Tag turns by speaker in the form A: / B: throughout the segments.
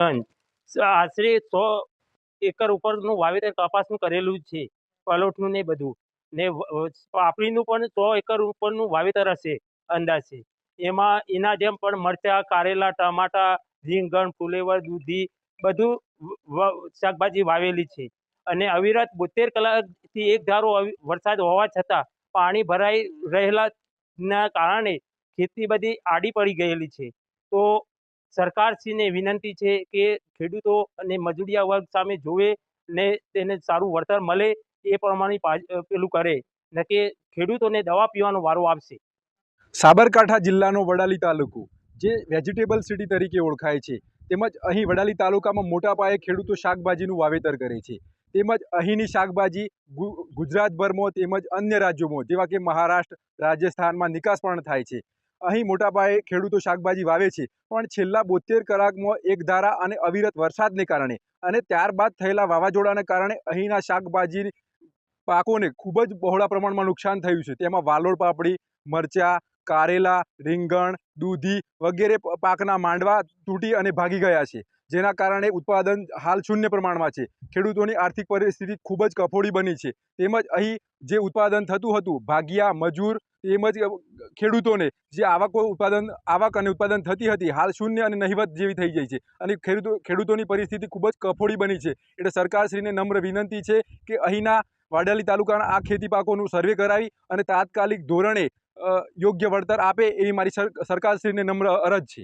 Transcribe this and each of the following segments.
A: Ton આશરે 100 acre ઉપરનું વાવેતર કપાસનું કરેલું છે, પલોઠનું ને બધું ને પાપડીનું પણ 100 એકર ઉપરનું વાવેતર હશે અંદાજે. એમાં એના જેમ પણ મરચાં, કારેલા, ટમાટા, રીંગણ, ફુલેવર, દૂધી બધું શાકભાજી વાવેલી છે. અને અવિરત 72 કલાકથી એક ધારો વરસાદ હોવા છતાં પાણી ભરાઈ રહેલાના કારણે ખેતી બધી આડી પડી ગયેલી છે. તો સરકારશ્રીને વિનંતી છે કે ખેડૂતો અને મજૂરિયા વર્ગ સામે જોવે ને તેને સારું વળતર મળે એ પ્રમાણે પેલું કરે, ને કે ખેડૂતોને દવા પીવાનો વારો આવશે.
B: સાબરકાંઠા જિલ્લાનો વડાલી તાલુકો જે વેજીટેબલ સિટી તરીકે ઓળખાય છે, તેમજ અહીં વડાલી તાલુકામાં મોટા પાયે ખેડૂતો શાકભાજીનું વાવેતર કરે છે. તેમજ અહીંની શાકભાજી ગુજરાતભરમાં તેમજ અન્ય રાજ્યોમાં જેવા કે મહારાષ્ટ્ર, રાજસ્થાનમાં નિકાસ પણ થાય છે. અહીં મોટા પાયે ખેડૂતો શાકભાજી વાવે છે, પણ છેલ્લા 72 કલાકમાં એકધારા અને અવિરત વરસાદને કારણે અને ત્યારબાદ થયેલા વાવાઝોડાને કારણે અહીંના શાકભાજી પાકોને ખૂબ જ બહોળા પ્રમાણમાં નુકસાન થયું છે. તેમાં વાલોળ પાપડી, મરચાં, કારેલા, રીંગણ, દૂધી વગેરે પાકના માંડવા તૂટી અને ભાગી ગયા છે, જેના કારણે ઉત્પાદન હાલ શૂન્ય પ્રમાણમાં છે. ખેડૂતોની આર્થિક પરિસ્થિતિ ખૂબ જ કફોડી બની છે. તેમજ અહીં જે ઉત્પાદન થતું હતું, ભાગિયા મજૂર તેમજ ખેડૂતોને જે આવક અને ઉત્પાદન થતી હતી, હાલ શૂન્ય અને નહિવત જેવી થઈ ગઈ છે અને ખેડૂતોની પરિસ્થિતિ ખૂબ જ કફોડી બની છે. એટલે સરકારશ્રીને નમ્ર વિનંતી છે કે અહીંના વડાલી તાલુકાના આ ખેતી પાકોનું સર્વે કરાવી અને તાત્કાલિક ધોરણે યોગ્ય વળતર આપે એવી મારી સરકારશ્રીને નમ્ર અરજ છે.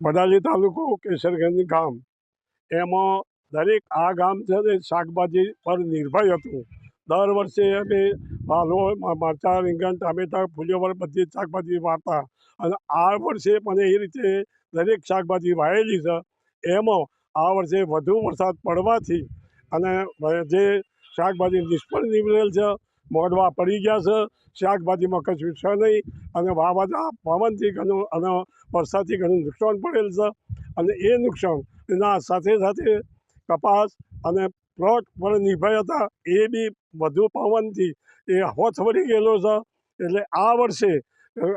C: વડાલી તાલુકો કેસરગંજ ગામ, એમાં દરેક આ ગામ છે ને શાકભાજી પર નિર્ભર હતું. દર વર્ષે અમે વાલોળ, મરચાં, રીંગણ, ટામેટાં, ફુલેવર બધી જ શાકભાજી વાવતા અને આ વર્ષે પણ એ રીતે દરેક શાકભાજી વાવેલી છે. એમાં આ વર્ષે વધુ વરસાદ પડવાથી અને જે શાકભાજી નિષ્ફળ નીવડેલ છે, મોડવા પડી ગયા છે, શાકભાજીમાં કશું છે નહીં અને વાવાઝોડા પવનથી ઘણું અને વરસાદથી ઘણું નુકસાન પડેલ છે. અને એ નુકસાનના સાથે સાથે કપાસ અને પ્લોટ પર નિર્ભર હતા, એ બી વધુ પવનથી એ હોથ વળી ગયેલો છે. એટલે આ વર્ષે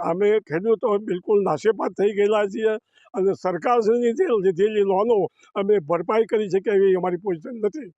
C: અમે ખેડૂતો બિલકુલ નાશેપાત થઈ ગયેલા છીએ અને સરકારશ્રીની જે લીધેલી લોનો અમે ભરપાઈ કરી શકીએ એવી અમારી પોઝિશન નથી.